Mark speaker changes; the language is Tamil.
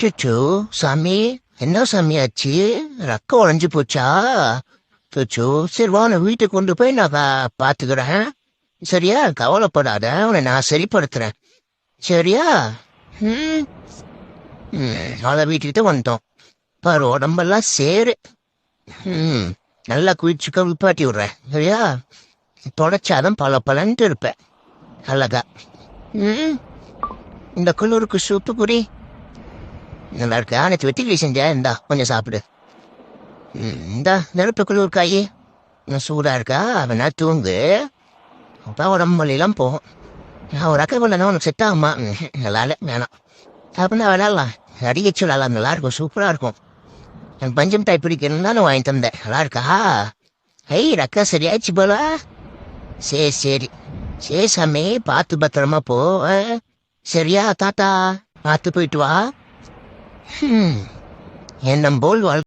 Speaker 1: அச்சோ சாமி, என்ன சாமி ஆச்சு? ரக்கம் உடைஞ்சு போச்சா? அச்சோ, சரி வா நான் வீட்டுக்கு கொண்டு போய் நான் பாத்துக்கிறேன். சரியா, கவலைப்படாத, உன்னை நான் சரிப்படுத்துறேன். சரியா? ம் அதான் வீட்டுக்கிட்ட வந்துட்டோம். பாரு உடம்பெல்லாம் சேரு. ம் நல்லா குளிச்சு குளிப்பாட்டி விடுறேன். சரியா? தொடச்சாதான் பல இருப்பேன். அழகா. ம் இந்த குளிருக்கு சூப்பு குடி. நல்லா இருக்கா? நேற்று வெட்டிக்கிளி செஞ்சா, இந்தா கொஞ்சம் சாப்பிடு. இந்தா நெருப்பு குளிர் காயி. இன்னும் சூடா இருக்கா? அவனா தூங்கு. அப்போ உடம்பு வலியெல்லாம் போகும். நான் ஒரு அக்கா கொள்ளனா உனக்கு செட் ஆகுமா? நல்லால வேணாம். அப்படின்னா விளாட்லாம். அடிக்கச்சு விளாட்லாம், நல்லா இருக்கும், சூப்பராக இருக்கும். எனக்கு பஞ்சம் டைப் பிடிக்கணும்னு தான் நான் வாங்கி தந்தேன். நல்லா இருக்கா? ஐய் ரக்கா சரியாச்சு போல. சரி சரி சரி சாமி, பார்த்து பத்திரமா போ. சரியா தாத்தா? பார்த்து போயிட்டு வா. எண்ணம் போல் வாழ்க்கை.